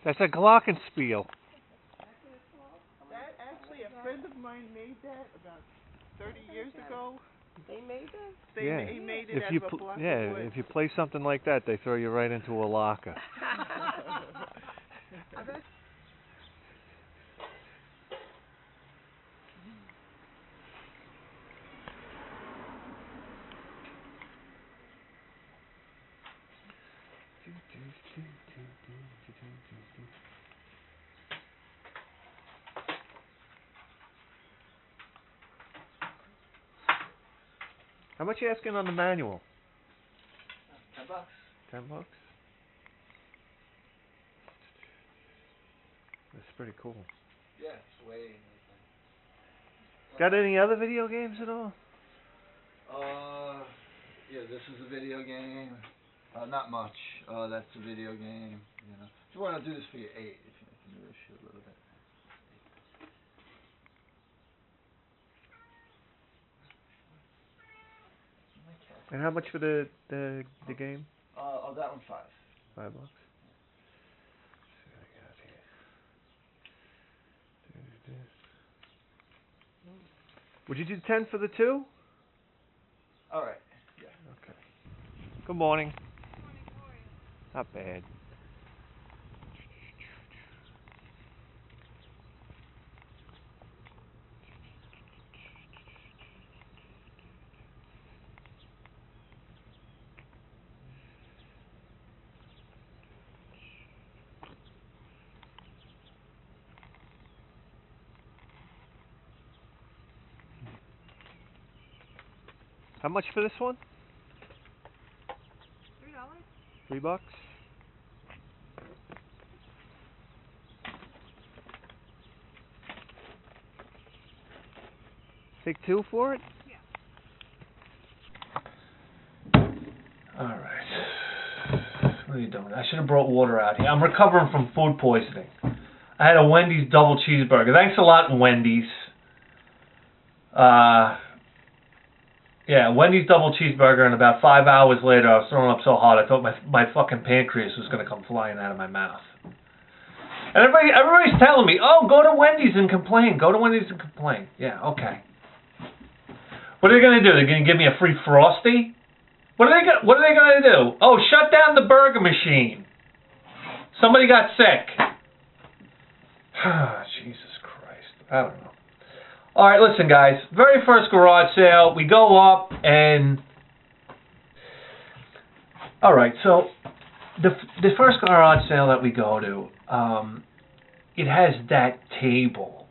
That's a glockenspiel. That actually, a friend of mine made that about 30 years ago. They made that? He made it out of a block of wood. If you play something like that, they throw you right into a locker. How much are you asking on the manual? $10. $10? That's pretty cool. Yeah, it's way. Got any other video games at all? Yeah, this is a video game. Not much. That's a video game. You know, if you want to do this for your 8, if you can do this shit a little bit. And how much for the game? That one $5. $5. Would you do 10 for the 2? All right. Yeah. Okay. Good morning. Not bad. How much for this one? $3. $3? Take 2 for it? Yeah. Alright. What are you doing? I should have brought water out here. I'm recovering from food poisoning. I had a Wendy's double cheeseburger. Thanks a lot, Wendy's. Yeah, Wendy's double cheeseburger, and about 5 hours later, I was throwing up so hard I thought my fucking pancreas was going to come flying out of my mouth. And everybody's telling me, oh, go to Wendy's and complain. Go to Wendy's and complain. Yeah, okay. What are they going to do? They're going to give me a free Frosty? What are they going to do? Oh, shut down the burger machine. Somebody got sick. Jesus Christ. I don't know. All right, listen, guys. Very first garage sale. We go up and... All right, so the first garage sale that we go to, it has that table.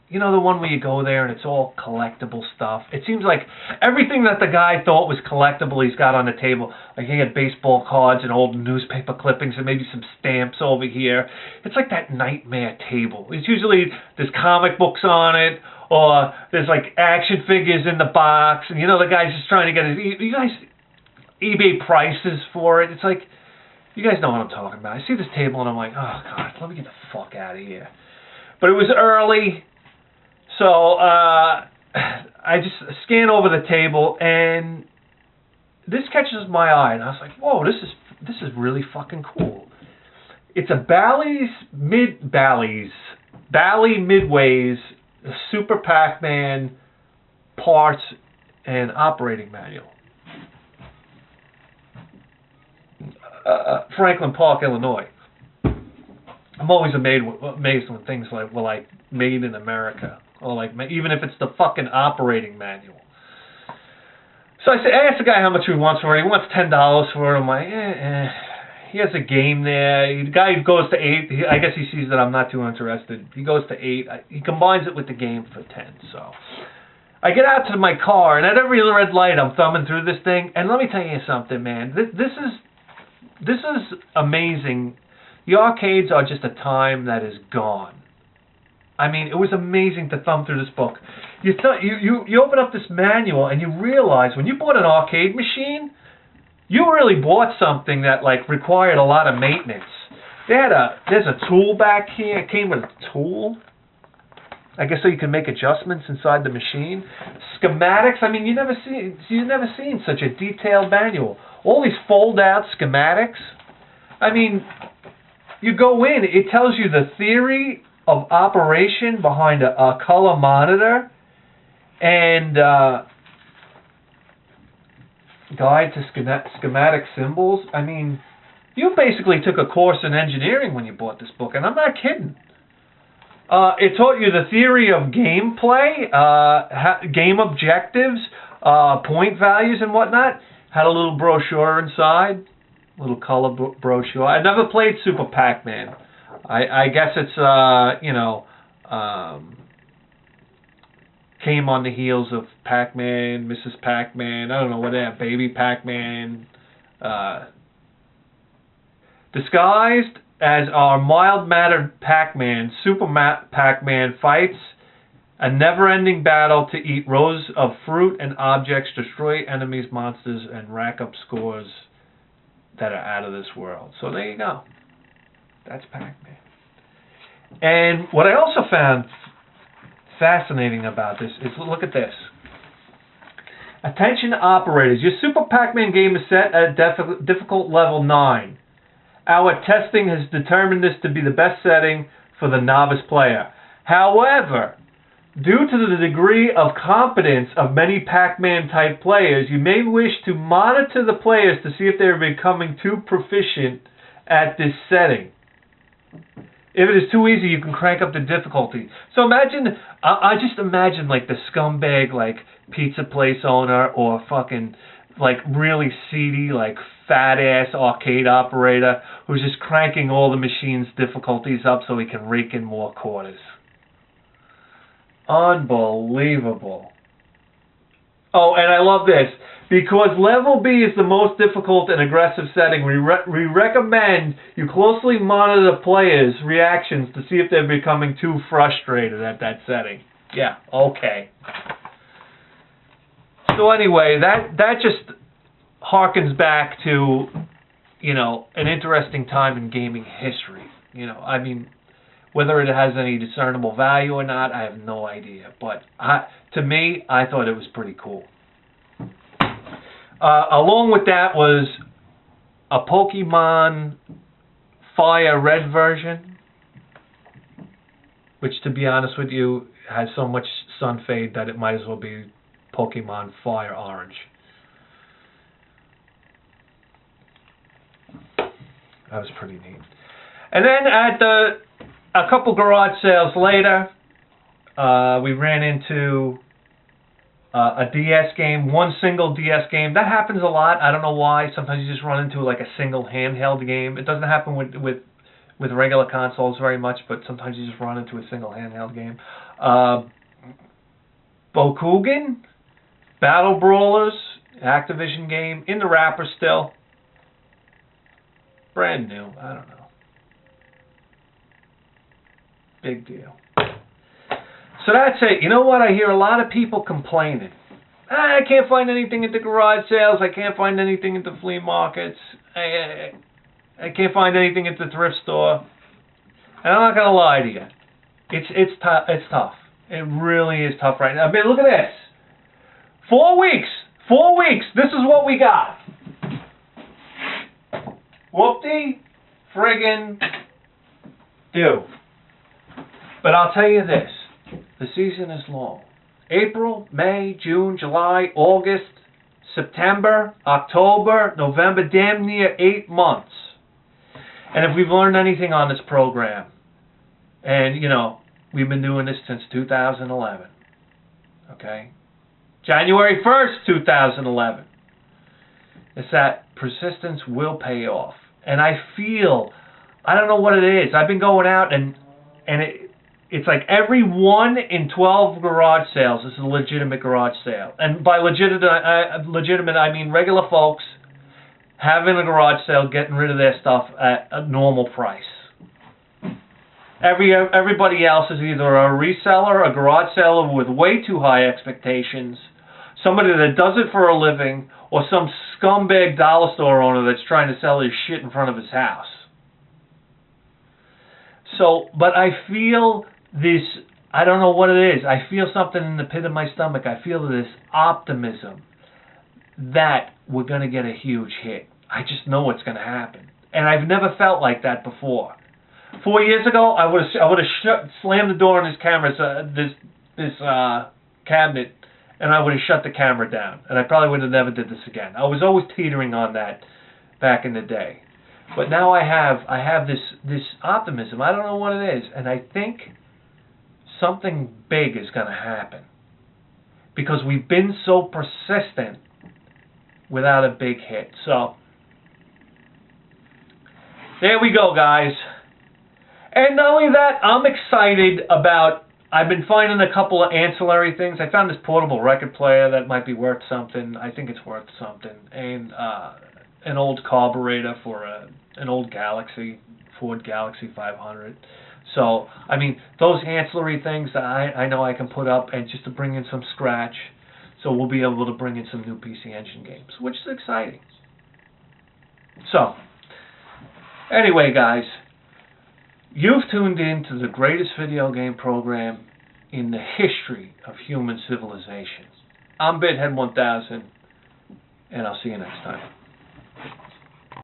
You know, the one where you go there and it's all collectible stuff. It seems like everything that the guy thought was collectible he's got on the table. Like he had baseball cards and old newspaper clippings and maybe some stamps over here. It's like that nightmare table. It's usually, there's comic books on it, or there's like action figures in the box, and you know the guy's just trying to get his, you guys, eBay prices for it. It's like, you guys know what I'm talking about. I see this table and I'm like, oh God, let me get the fuck out of here. But it was early, so I just scan over the table and this catches my eye, and I was like, whoa, this is really fucking cool. It's a Bally Midway's Super Pac-Man parts and operating manual. Franklin Park, Illinois. I'm always amazed when things like were like made in America, or like even if it's the fucking operating manual. So I asked the guy how much he wants for it. He wants $10 for it. I'm like, He has a game there. The guy goes to 8. I guess he sees that I'm not too interested. He goes to 8. He combines it with the game for 10. So I get out to my car, and at every red light, I'm thumbing through this thing. And let me tell you something, man. This is amazing. The arcades are just a time that is gone. I mean, it was amazing to thumb through this book. You open up this manual and you realize when you bought an arcade machine, you really bought something that like required a lot of maintenance. There's a tool back here. It came with a tool, I guess, so you can make adjustments inside the machine. Schematics. I mean, you've never seen such a detailed manual. All these fold-out schematics. I mean, You go in, it tells you the theory of operation behind a color monitor and guide to schematic symbols. I mean, you basically took a course in engineering when you bought this book, and I'm not kidding. It taught you the theory of gameplay, game objectives, point values and whatnot. Had a little brochure inside, little color brochure. I never played Super Pac-Man. I guess it's, came on the heels of Pac-Man, Mrs. Pac-Man, I don't know, whatever, Baby Pac-Man. Disguised as our mild-mannered Pac-Man, Super Pac-Man fights a never-ending battle to eat rows of fruit and objects, destroy enemies, monsters, and rack up scores that are out of this world. So there you go. That's Pac-Man. And what I also found fascinating about this is, look at this. Attention operators, your Super Pac-Man game is set at difficult level 9. Our testing has determined this to be the best setting for the novice player. However, due to the degree of competence of many Pac-Man type players, you may wish to monitor the players to see if they are becoming too proficient at this setting. If it is too easy, you can crank up the difficulty. So imagine, I just imagine like the scumbag, like pizza place owner or fucking like really seedy, like fat ass arcade operator who's just cranking all the machine's difficulties up so he can rake in more quarters. Unbelievable. Oh, and I love this. Because level B is the most difficult and aggressive setting, we recommend you closely monitor the players' reactions to see if they're becoming too frustrated at that setting. Yeah, okay. So anyway, that just harkens back to, you know, an interesting time in gaming history. You know, I mean, whether it has any discernible value or not, I have no idea. But to me, I thought it was pretty cool. Along with that was a Pokemon Fire Red version, which, to be honest with you, has so much sun fade that it might as well be Pokemon Fire Orange. That was pretty neat. And then at a couple garage sales later, we ran into a DS game, one single DS game. That happens a lot. I don't know why. Sometimes you just run into like a single handheld game. It doesn't happen with regular consoles very much, but sometimes you just run into a single handheld game. Bokugan, Battle Brawlers, Activision game, in the wrapper still. Brand new. I don't know. Big deal. So that's it. You know what? I hear a lot of people complaining. I can't find anything at the garage sales. I can't find anything at the flea markets. I can't find anything at the thrift store. And I'm not going to lie to you. It's tough. It really is tough right now. I mean, look at this. 4 weeks. 4 weeks. This is what we got. Whoop-dee friggin' do. But I'll tell you this. The season is long. April, May, June, July, August, September, October, November, damn near 8 months. And if we've learned anything on this program, and, you know, we've been doing this since 2011, okay? January 1st, 2011. It's that persistence will pay off. And I feel, I don't know what it is. I've been going out and it's like every 1 in 12 garage sales is a legitimate garage sale. And by legitimate, I mean regular folks having a garage sale, getting rid of their stuff at a normal price. Everybody else is either a reseller, a garage seller with way too high expectations, somebody that does it for a living, or some scumbag dollar store owner that's trying to sell his shit in front of his house. So, but I feel this, I don't know what it is, I feel something in the pit of my stomach. I feel this optimism that we're going to get a huge hit. I just know it's going to happen. And I've never felt like that before. 4 years ago, I would have slammed the door on his camera, this cabinet, and I would have shut the camera down, and I probably would have never did this again. I was always teetering on that back in the day, but now I have this optimism. I don't know what it is, and I think something big is going to happen because we've been so persistent without a big hit. So there we go, guys. And not only that, I'm excited about, I've been finding a couple of ancillary things. I found this portable record player that might be worth something. I think it's worth something. And an old carburetor for an old Galaxy, Ford Galaxy 500. So, I mean, those ancillary things that I know I can put up and just to bring in some scratch. So we'll be able to bring in some new PC Engine games, which is exciting. So, anyway, guys, you've tuned in to the greatest video game program in the history of human civilization. I'm BitHead1000, and I'll see you next time.